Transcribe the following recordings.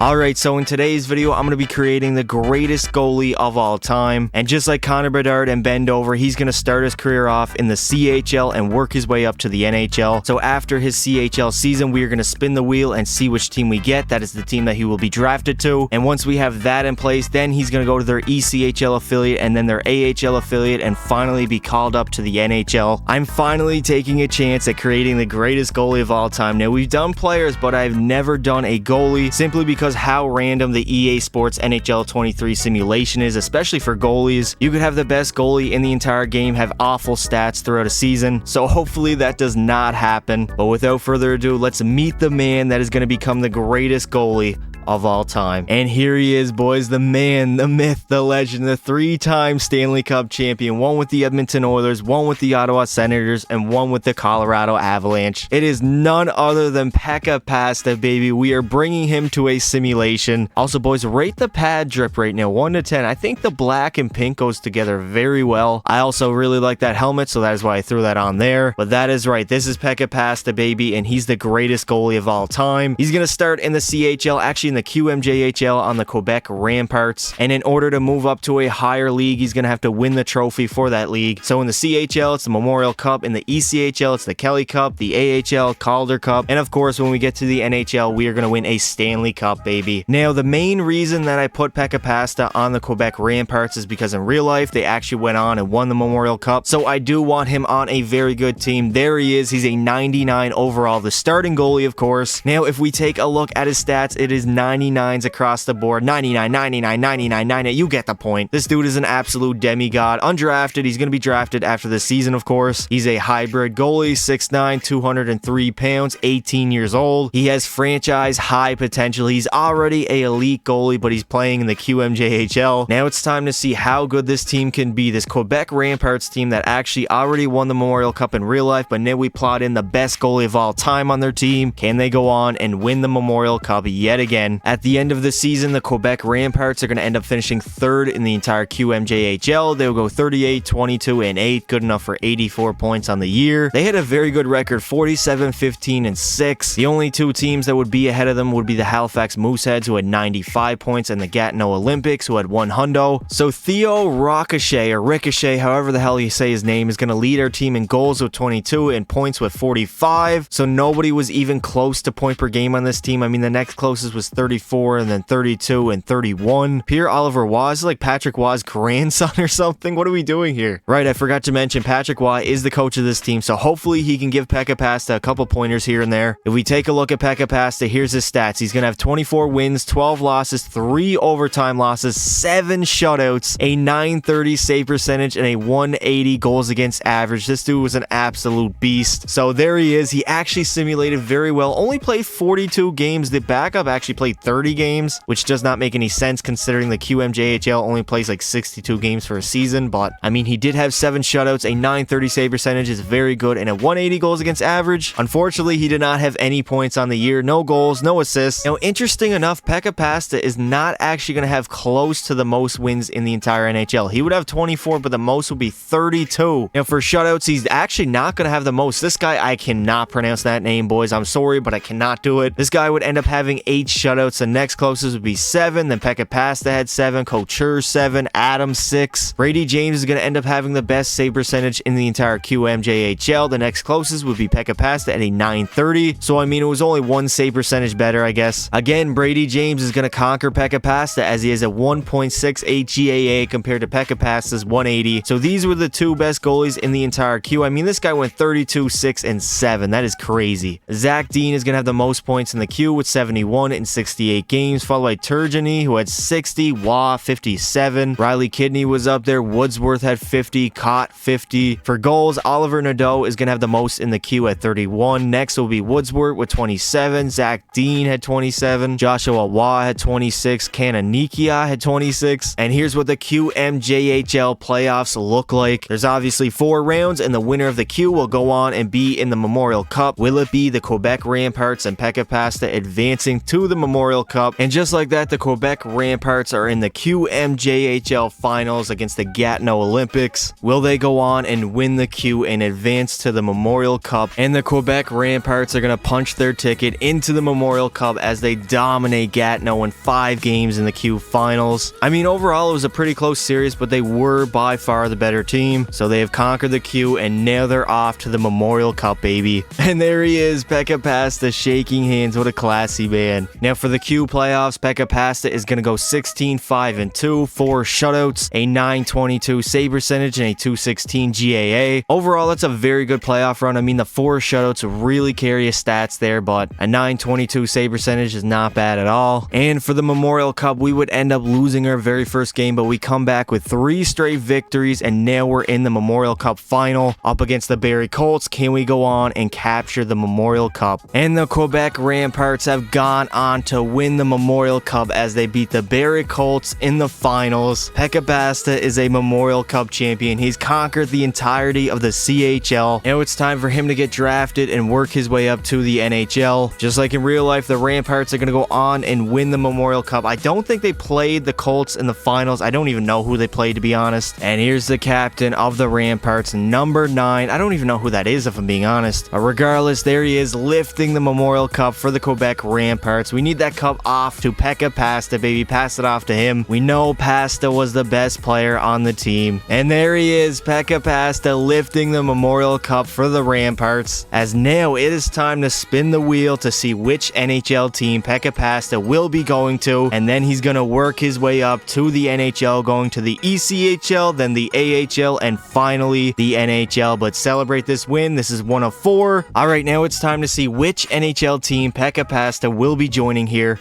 Alright, so in today's video, I'm going to be creating the greatest goalie of all time. And just like Connor Bedard and Ben Dover, he's going to start his career off in the CHL and work his way up to the NHL. So after his CHL season, we are going to spin the wheel and see which team we get. That is the team that he will be drafted to. And once we have that in place, then he's going to go to their ECHL affiliate and then their AHL affiliate and finally be called up to the NHL. I'm finally taking a chance at creating the greatest goalie of all time. Now, we've done players, but I've never done a goalie simply because how random the EA Sports NHL 23 simulation is, especially for goalies. You could have the best goalie in the entire game have awful stats throughout a season, so hopefully that does not happen. But without further ado, let's meet the man that is going to become the greatest goalie of all time. And here he is, boys, the man, the myth, the legend, the three-time Stanley Cup champion, one with the Edmonton Oilers, one with the Ottawa Senators, and one with the Colorado Avalanche. It is none other than Pekka Pasta, baby. We are bringing him to a simulation. Also, boys, rate the pad drip right now, 1 to 10. I think the black and pink goes together very well. I also really like that helmet, so that is why I threw that on there. But that is right. This is Pekka Pasta, baby, and he's the greatest goalie of all time. He's going to start in the CHL, actually in the QMJHL on the Quebec Ramparts, and in order to move up to a higher league, he's going to have to win the trophy for that league. So in the CHL, it's the Memorial Cup. In the ECHL, it's the Kelly Cup, the AHL, Calder Cup, and of course, when we get to the NHL, we are going to win a Stanley Cup, baby. Now, the main reason that I put Pekka Pasta on the Quebec Ramparts is because in real life, they actually went on and won the Memorial Cup, so I do want him on a very good team. There he is. He's a 99 overall, the starting goalie, of course. Now, if we take a look at his stats, it is 99s across the board. 99, 99, 99, 99. You get the point. This dude is an absolute demigod. Undrafted. He's going to be drafted after the season, of course. He's a hybrid goalie, 6'9", 203 pounds, 18 years old. He has franchise high potential. He's already a elite goalie, but he's playing in the QMJHL. Now it's time to see how good this team can be. This Quebec Ramparts team that actually already won the Memorial Cup in real life, but now we plot in the best goalie of all time on their team. Can they go on and win the Memorial Cup yet again? At the end of the season, the Quebec Ramparts are going to end up finishing third in the entire QMJHL. They'll go 38, 22, and 8, good enough for 84 points on the year. They had a very good record, 47, 15, and 6. The only two teams that would be ahead of them would be the Halifax Mooseheads, who had 95 points, and the Gatineau Olympics, who had 100. So Theo Ricochet, or Ricochet, however the hell you say his name, is going to lead our team in goals with 22 and points with 45. So nobody was even close to point per game on this team. I mean, the next closest was 34 and then 32 and 31. Pierre-Olivier Waugh is like Patrick Waugh's grandson or something. What are we doing here? Right, I forgot to mention Patrick Waugh is the coach of this team, so hopefully he can give Pekka Pasta a couple pointers here and there. If we take a look at Pekka Pasta, here's his stats. He's going to have 24 wins, 12 losses, 3 overtime losses, 7 shutouts, a 930 save percentage, and a 180 goals against average. This dude was an absolute beast. So there he is. He actually simulated very well. Only played 42 games. The backup actually played 30 games, which does not make any sense considering the QMJHL only plays like 62 games for a season. But I mean, he did have 7 shutouts, a 930 save percentage is very good, and a 180 goals against average. Unfortunately, he did not have any points on the year. No goals, no assists. Now, interesting enough, Pekka Pasta is not actually going to have close to the most wins in the entire NHL. He would have 24, but the most would be 32. Now, for shutouts, he's actually not going to have the most. This guy, I cannot pronounce that name, boys. I'm sorry, but I cannot do it. This guy would end up having 8 shutouts. The next closest would be 7. Then Pekka Pasta had 7. Couture 7. Adams 6. Brady James is going to end up having the best save percentage in the entire QMJHL. The next closest would be Pekka Pasta at a 930. So, I mean, it was only 1 save percentage better, I guess. Again, Brady James is going to conquer Pekka Pasta as he has a 1.68 GAA compared to Pekka Pasta's 180. So these were the 2 best goalies in the entire Q. I mean, this guy went 32, 6, and 7. That is crazy. Zach Dean is going to have the most points in the Q with 71 in 68 games, followed by Turgeon, who had 60, Waugh 57, Riley Kidney was up there, Woodsworth had 50, Cott 50. For goals, Oliver Nadeau is going to have the most in the Q at 31. Next will be Woodsworth with 27, Zach Dean had 27, Joshua Waugh had 26, Kananikia had 26, and here's what the QMJHL playoffs look like. There's obviously 4 rounds, and the winner of the Q will go on and be in the Memorial Cup. Will it be the Quebec Ramparts and Pekka Pasta advancing to the Memorial Memorial Cup. And just like that, the Quebec Ramparts are in the QMJHL finals against the Gatineau Olympics. Will they go on and win the Q and advance to the Memorial Cup? And the Quebec Ramparts are going to punch their ticket into the Memorial Cup as they dominate Gatineau in 5 games in the Q finals. I mean, overall, it was a pretty close series, but they were by far the better team. So they have conquered the Q, and now they're off to the Memorial Cup, baby. And there he is, Pekka Pasta, shaking hands. What a classy man. Now for the Q playoffs, Pekka Pasta is going to go 16-5-2, 4 shutouts, a 922 save percentage, and a 216 GAA. Overall, that's a very good playoff run. I mean, the 4 shutouts really carry his stats there, but a 922 save percentage is not bad at all. And for the Memorial Cup, we would end up losing our very first game, but we come back with 3 straight victories, and now we're in the Memorial Cup final up against the Barrie Colts. Can we go on and capture the Memorial Cup? And the Quebec Ramparts have gone on to win the Memorial Cup as they beat the Barrie Colts in the finals. Pekka Pasta is a Memorial Cup champion. He's conquered the entirety of the CHL. Now it's time for him to get drafted and work his way up to the NHL. Just like in real life, the Ramparts are going to go on and win the Memorial Cup. I don't think they played the Colts in the finals. I don't even know who they played, to be honest. And here's the captain of the Ramparts, number 9. I don't even know who that is, if I'm being honest. But regardless, there he is, lifting the Memorial Cup for the Quebec Ramparts. We need that cup off to Pekka Pasta, baby. Pass it off to him. We know Pasta was the best player on the team. And there he is, Pekka Pasta, lifting the Memorial Cup for the Ramparts. As now it is time to spin the wheel to see which NHL team Pekka Pasta will be going to. And then he's going to work his way up to the NHL, going to the ECHL, then the AHL, and finally the NHL. But celebrate this win. This is 1 of 4. All right, now it's time to see which NHL team Pekka Pasta will be joining here.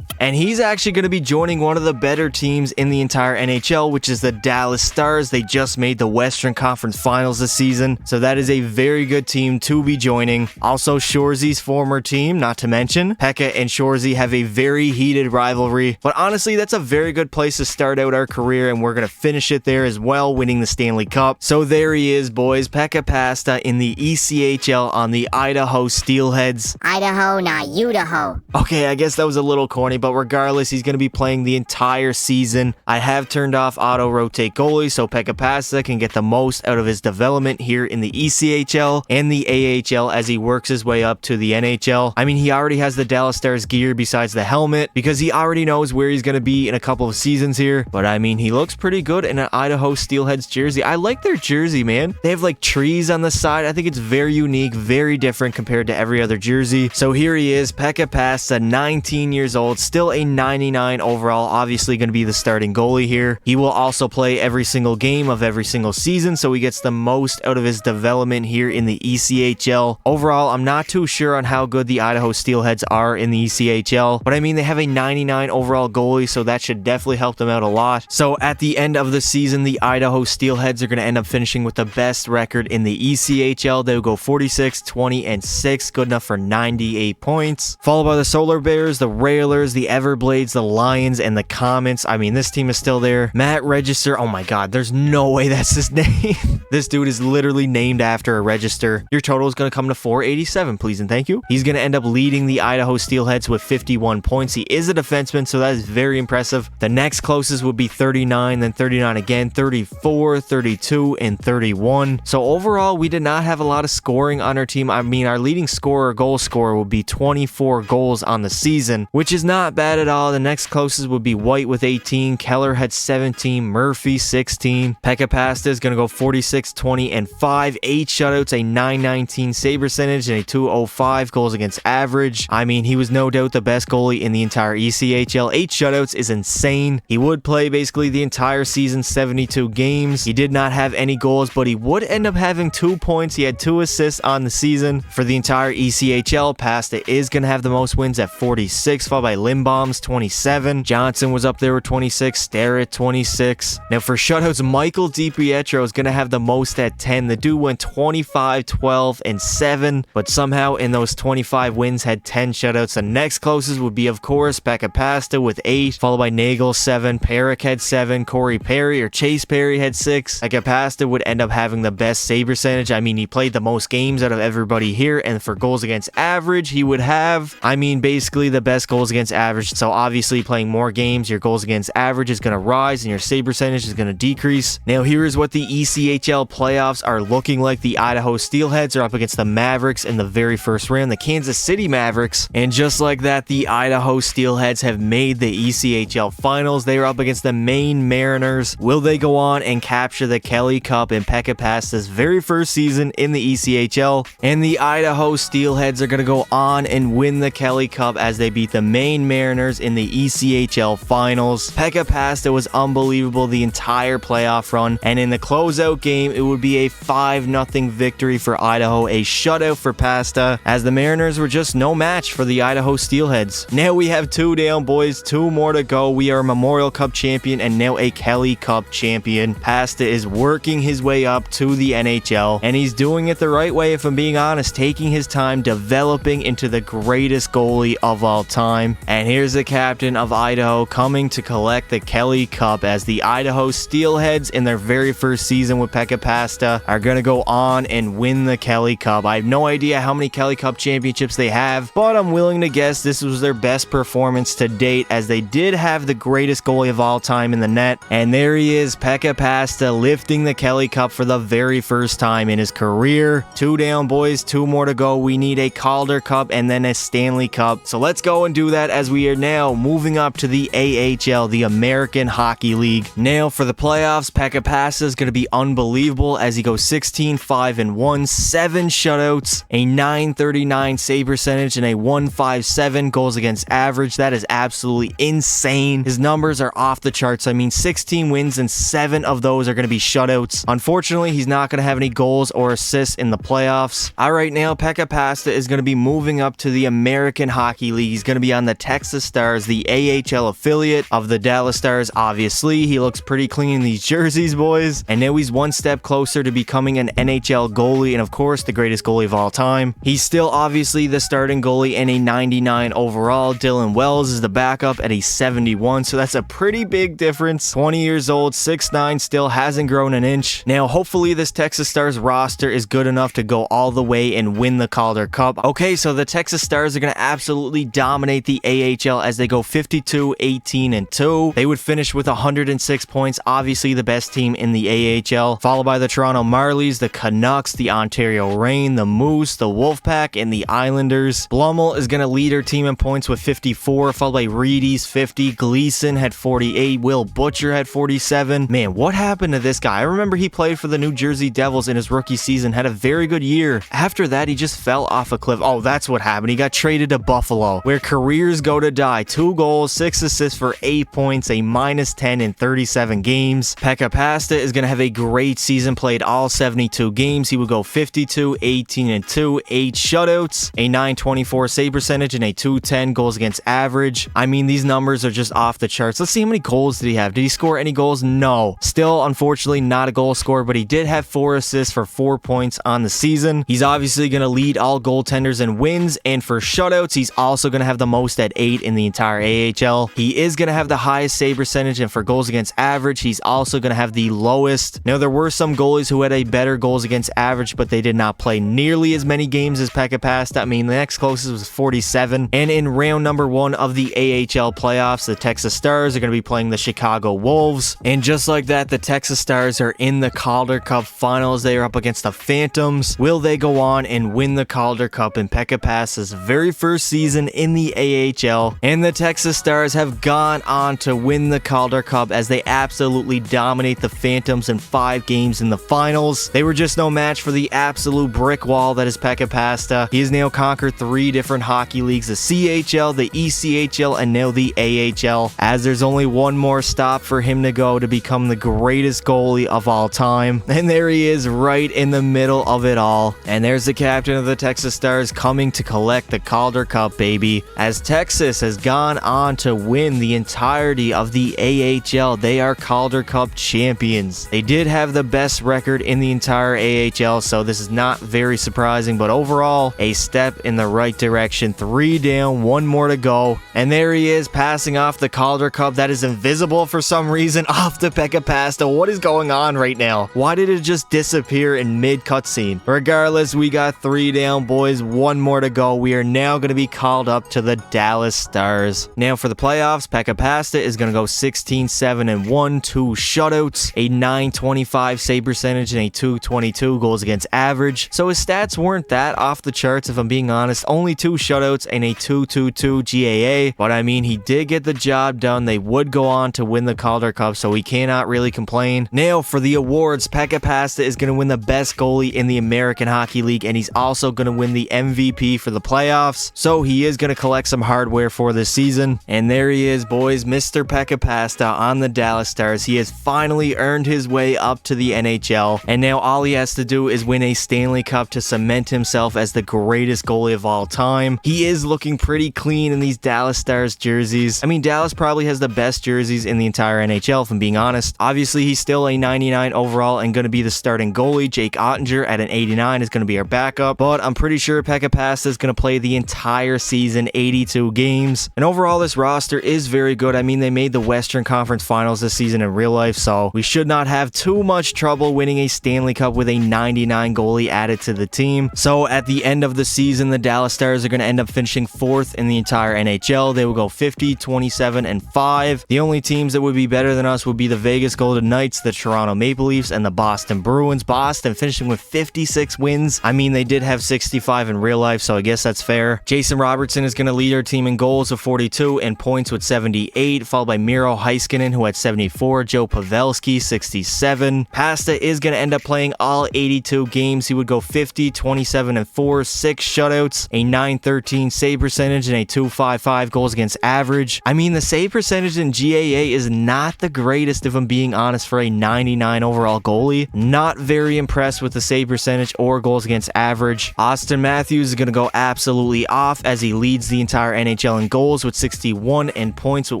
And he's actually going to be joining one of the better teams in the entire NHL, which is the Dallas Stars. They just made the Western Conference Finals this season, so that is a very good team to be joining. Also, Shorzy's former team, not to mention. Pekka and Shorzy have a very heated rivalry, but honestly, that's a very good place to start out our career, and we're going to finish it there as well, winning the Stanley Cup. So there he is, boys. Pekka Pasta in the ECHL on the Idaho Steelheads. Idaho, not Udaho. Okay, I guess that was a little corny, but regardless, he's going to be playing the entire season. I have turned off auto rotate goalie so Pekka Pasta can get the most out of his development here in the ECHL and the AHL as he works his way up to the NHL. I mean, he already has the Dallas Stars gear besides the helmet because he already knows where he's going to be in a couple of seasons here. But I mean, he looks pretty good in an Idaho Steelheads jersey. I like their jersey, man. They have like trees on the side. I think it's very unique, very different compared to every other jersey. So here he is, Pekka Pasta, 19 years old, still a 99 overall, obviously going to be the starting goalie here. He will also play every single game of every single season, so he gets the most out of his development here in the ECHL. Overall, I'm not too sure on how good the Idaho Steelheads are in the ECHL, but I mean, they have a 99 overall goalie, so that should definitely help them out a lot. So at the end of the season, the Idaho Steelheads are going to end up finishing with the best record in the ECHL. They'll go 46, 20, and 6, good enough for 98 points. Followed by the Solar Bears, the Railers, the Everblades, the Lions, and the Comets. I mean, this team is still there. Matt Register, oh my god, there's no way that's his name. This dude is literally named after a register. Your total is going to come to 487, please and thank you. He's going to end up leading the Idaho Steelheads with 51 points. He is a defenseman, so that is very impressive. The next closest would be 39, then 39 again, 34, 32, and 31. So overall, we did not have a lot of scoring on our team. I mean, our leading scorer, goal scorer, would be 24 goals on the season, which is not bad at all. The next closest would be White with 18. Keller had 17. Murphy 16. Pekka Pasta is going to go 46, 20, and 5. 8 shutouts, a 919 save percentage, and a 205 goals against average. I mean, he was no doubt the best goalie in the entire ECHL. 8 shutouts is insane. He would play basically the entire season, 72 games. He did not have any goals, but he would end up having 2 points. He had 2 assists on the season. For the entire ECHL, Pasta is going to have the most wins at 46, followed by Limbo Greenbaum's 27. Johnson was up there with 26. Starrett 26. Now for shutouts, Michael DiPietro is going to have the most at 10. The dude went 25, 12, and 7, but somehow in those 25 wins had 10 shutouts. The next closest would be, of course, Pekka Pasta with 8, followed by Nagel 7, Perrick had 7, Corey Perry or Chase Perry had 6. Pekka Pasta would end up having the best save percentage. I mean, he played the most games out of everybody here, and for goals against average, he would have, I mean, basically the best goals against average. So obviously playing more games, your goals against average is going to rise and your save percentage is going to decrease. Now here is what the ECHL playoffs are looking like. The Idaho Steelheads are up against the Mavericks in the very first round, the Kansas City Mavericks, and just like that, the Idaho Steelheads have made the ECHL finals. They are up against the Maine Mariners. Will they go on and capture the Kelly Cup in Pekka Pasta's very first season in the ECHL? And the Idaho Steelheads are going to go on and win the Kelly Cup as they beat the Maine Mariners in the ECHL finals. Pekka Pasta was unbelievable the entire playoff run, and in the closeout game, it would be a 5-0 victory for Idaho, a shutout for Pasta, as the Mariners were just no match for the Idaho Steelheads. Now we have 2 down, boys, 2 more to go. We are a Memorial Cup champion and now a Kelly Cup champion. Pasta is working his way up to the NHL, and he's doing it the right way, if I'm being honest, taking his time, developing into the greatest goalie of all time. And here's the captain of Idaho coming to collect the Kelly Cup, as the Idaho Steelheads in their very first season with Pekka Pasta are going to go on and win the Kelly Cup. I have no idea how many Kelly Cup championships they have, but I'm willing to guess this was their best performance to date, as they did have the greatest goalie of all time in the net. And there he is, Pekka Pasta, lifting the Kelly Cup for the very first time in his career. 2 down, boys, 2 more to go. We need a Calder Cup and then a Stanley Cup. So let's go and do that, as we are now moving up to the AHL, the American Hockey League. Now for the playoffs, Pekka Pasta is going to be unbelievable as he goes 16, 5, and 1, 7 shutouts, a 939 save percentage, and a 157 goals against average. That is absolutely insane. His numbers are off the charts. I mean, 16 wins and 7 of those are going to be shutouts. Unfortunately, he's not going to have any goals or assists in the playoffs. All right, now Pekka Pasta is going to be moving up to the American Hockey League. He's going to be on the Texas Stars, the AHL affiliate of the Dallas Stars. Obviously, he looks pretty clean in these jerseys, boys. And now he's one step closer to becoming an NHL goalie, and of course, the greatest goalie of all time. He's still obviously the starting goalie and a 99 overall. Dylan Wells is the backup at a 71, so that's a pretty big difference. 20 years old, 6'9", still hasn't grown an inch. Now, hopefully this Texas Stars roster is good enough to go all the way and win the Calder Cup. Okay, so the Texas Stars are going to absolutely dominate the AHL as they go 52, 18, and 2. They would finish with 106 points, obviously the best team in the AHL, followed by the Toronto Marlies, the Canucks, the Ontario Reign, the Moose, the Wolfpack, and the Islanders. Blumel is going to lead her team in points with 54, followed by Reedy's 50, Gleason had 48, Will Butcher had 47. Man, what happened to this guy? I remember he played for the New Jersey Devils in his rookie season, had a very good year. After that, he just fell off a cliff. Oh, that's what happened. He got traded to Buffalo, where careers go to die. 2 goals, 6 assists for 8 points, a -10 in 37 games. Pekka Pasta is going to have a great season, played all 72 games. He would go 52, 18, and 2, 8 shutouts, a 924 save percentage, and a 210 goals against average. I mean, these numbers are just off the charts. Let's see how many goals did he have. Did he score any goals? No. Still, unfortunately, not a goal scorer, but he did have 4 assists for 4 points on the season. He's obviously going to lead all goaltenders in wins, and for shutouts, he's also going to have the most at 8 in the entire AHL. He is going to have the highest save percentage, and for goals against average, he's also going to have the lowest. Now, there were some goalies who had a better goals against average, but they did not play nearly as many games as Pekka Pasta. I mean, the next closest was 47. And in round number 1 of the AHL playoffs, the Texas Stars are going to be playing the Chicago Wolves. And just like that, the Texas Stars are in the Calder Cup finals. They are up against the Phantoms. Will they go on and win the Calder Cup in Pekka Pasta's very first season in the AHL? And the Texas Stars have gone on to win the Calder Cup as they absolutely dominate the Phantoms in 5 games in the finals. They were just no match for the absolute brick wall that is Pekka Pasta. He has now conquered 3 different hockey leagues, the CHL, the ECHL, and now the AHL, as there's only one more stop for him to go to become the greatest goalie of all time. And there he is, right in the middle of it all. And there's the captain of the Texas Stars coming to collect the Calder Cup, baby, as Texas Pastas has gone on to win the entirety of the AHL. They are Calder Cup champions. They did have the best record in the entire AHL, so this is not very surprising, but overall, a step in the right direction. 3 down, 1 more to go, and there he is, passing off the Calder Cup that is invisible for some reason off to Pekka Pasta. What is going on right now? Why did it just disappear in mid-cutscene? Regardless, we got 3 down, boys. 1 more to go. We are now going to be called up to the Dallas Stars. Now for the playoffs, Pekka Pasta is going to go 16-7-1, 2 shutouts, a .925 save percentage, and a .222 goals against average. So his stats weren't that off the charts, if I'm being honest. Only 2 shutouts and a .222 GAA, but I mean, he did get the job done. They would go on to win the Calder Cup, so we cannot really complain. Now for the awards, Pekka Pasta is going to win the best goalie in the American Hockey League, and he's also going to win the MVP for the playoffs. So he is going to collect some hardware for this season. And there he is, boys, Mr. Pekka Pasta on the Dallas Stars. He has finally earned his way up to the NHL, and now all he has to do is win a Stanley Cup to cement himself as the greatest goalie of all time. He is looking pretty clean in these Dallas Stars jerseys. I mean, Dallas probably has the best jerseys in the entire NHL, if I'm being honest. Obviously, he's still a 99 overall and going to be the starting goalie. Jake Ottinger at an 89 is going to be our backup, but I'm pretty sure Pekka Pasta is going to play the entire season, 82 games. And overall, this roster is very good. I mean, they made the Western Conference Finals this season in real life, so we should not have too much trouble winning a Stanley Cup with a 99 goalie added to the team. So at the end of the season, the Dallas Stars are going to end up finishing 4th in the entire NHL. They will go 50-27-5. The only teams that would be better than us would be the Vegas Golden Knights, the Toronto Maple Leafs, and the Boston Bruins. Boston finishing with 56 wins. I mean, they did have 65 in real life, so I guess that's fair. Jason Robertson is going to lead our team in goals with 42 and points with 78, followed by Miro Heiskanen, who had 74, Joe Pavelski, 67. Pasta is going to end up playing all 82 games. He would go 50-27-4, 6 shutouts, a .913 save percentage, and a .255 goals against average. I mean, the save percentage in GAA is not the greatest, if I'm being honest, for a 99 overall goalie. Not very impressed with the save percentage or goals against average. Austin Matthews is going to go absolutely off as he leads the entire NHL in goals with 61 and points with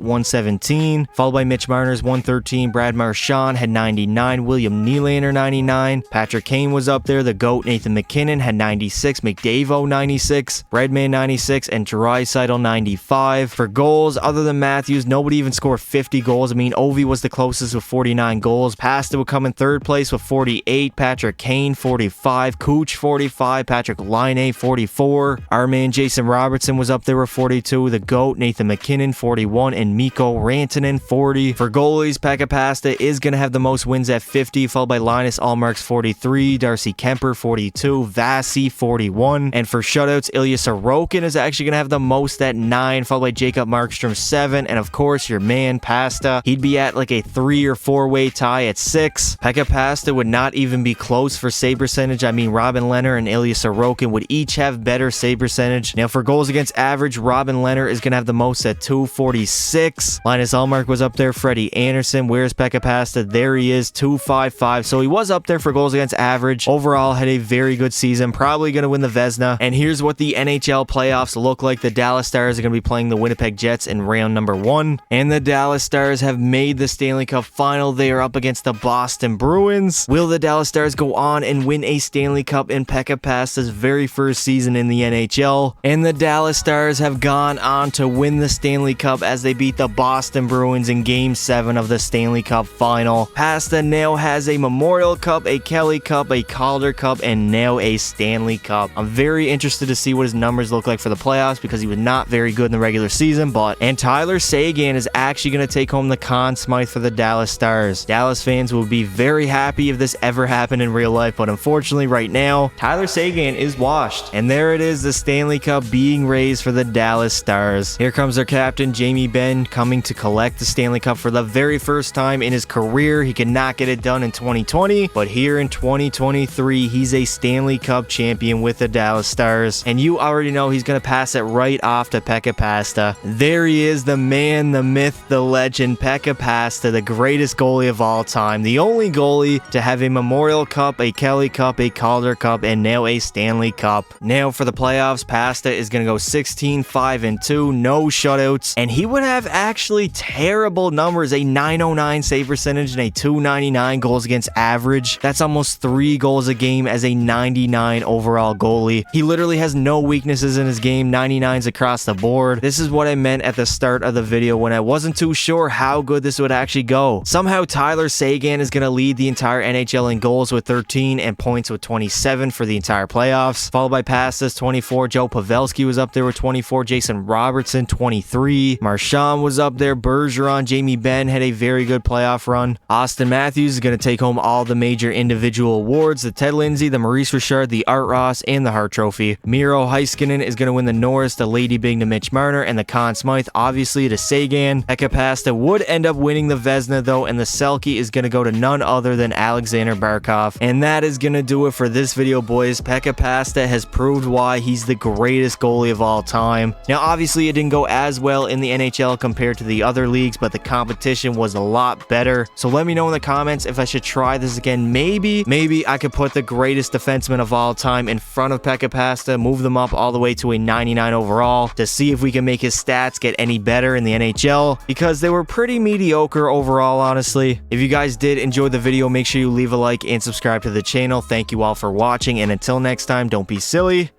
117, followed by Mitch Marner's 113. Brad Marchand had 99, William Nylander 99, Patrick Kane was up there, the GOAT Nathan McKinnon had 96, McDavid 96, Redman 96, and Draisaitl 95. For goals, other than Matthews, nobody even scored 50 goals. I mean, Ovi was the closest with 49 goals. Pasta would come in 3rd place with 48, Patrick Kane 45, Cooch 45, Patrick Laine 44, our man Jason Robertson was up there with 42, the GOAT Nathan McKinnon 41, and Mikko Rantanen 40. For goalies, Pekka Pasta is going to have the most wins at 50, followed by Linus Ullmark's 43, Darcy Kemper 42, Vasi 41, and for shutouts, Ilya Sorokin is actually going to have the most at 9, followed by Jacob Markstrom 7, and of course your man Pasta, he'd be at like a 3 or 4-way tie at 6. Pekka Pasta would not even be close for save percentage. I mean, Robin Lehner and Ilya Sorokin would each have better save percentage. Now for goals against average, Robin Lehner is going to have the most at 246. Linus Ullmark was up there. Freddie Anderson, where's Pekka Pasta? There he is, 255. So he was up there for goals against average. Overall, had a very good season. Probably going to win the Vezina. And here's what the NHL playoffs look like. The Dallas Stars are going to be playing the Winnipeg Jets in round number 1. And the Dallas Stars have made the Stanley Cup final. They are up against the Boston Bruins. Will the Dallas Stars go on and win a Stanley Cup in Pekka Pasta's very first season in the NHL? And the Dallas Stars have gone on to win the Stanley Cup as they beat the Boston Bruins in Game 7 of the Stanley Cup final. Pasta now has a Memorial Cup, a Kelly Cup, a Calder Cup, and now a Stanley Cup. I'm very interested to see what his numbers look like for the playoffs because he was not very good in the regular season, and Tyler Seguin is actually going to take home the Conn Smythe for the Dallas Stars. Dallas fans will be very happy if this ever happened in real life, but unfortunately right now, Tyler Seguin is washed. And there it is, the Stanley Cup being raised for the Dallas Stars. Here comes their captain, Jamie Benn, coming to collect the Stanley Cup for the very first time in his career. He could not get it done in 2020, but here in 2023, he's a Stanley Cup champion with the Dallas Stars. And you already know he's going to pass it right off to Pekka Pasta. There he is, the man, the myth, the legend, Pekka Pasta, the greatest goalie of all time. The only goalie to have a Memorial Cup, a Kelly Cup, a Calder Cup, and now a Stanley Cup. Now for the playoffs, Pasta is going to go 16-5-2, 2, no shutouts, and he would have actually terrible numbers, a 909 save percentage and a 299 goals against average. That's almost 3 goals a game as a 99 overall goalie. He literally has no weaknesses in his game, 99s across the board. This is what I meant at the start of the video when I wasn't too sure how good this would actually go. Somehow Tyler Seguin is going to lead the entire NHL in goals with 13 and points with 27 for the entire playoffs, followed by Pastas 24, Joe Pavelski was up there with 24, Jason Robertson 23, Marchand was up there, Bergeron, Jamie Benn had a very good playoff run. Austin Matthews is going to take home all the major individual awards, the Ted Lindsay, the Maurice Richard, the Art Ross, and the Hart Trophy. Miro Heiskanen is going to win the Norris, the Lady Bing to Mitch Marner, and the Conn Smythe obviously to Seguin. Pekka Pasta would end up winning the Vezina though, and the Selke is going to go to none other than Alexander Barkov. And that is going to do it for this video, boys. Pekka Pasta has proved why he's the greatest goalie of all time. Now obviously it didn't go as well in the NHL compared to the other leagues, but the competition was a lot better. So let me know in the comments if I should try this again. Maybe I could put the greatest defenseman of all time in front of Pekka Pasta, move them up all the way to a 99 overall to see if we can make his stats get any better in the NHL, because they were pretty mediocre overall, honestly. If you guys did enjoy the video, make sure you leave a like and subscribe to the channel. Thank you all for watching, and until next time, don't be silly.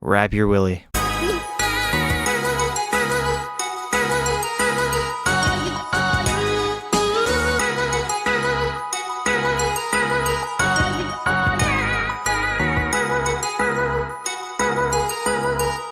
Wrap your willy.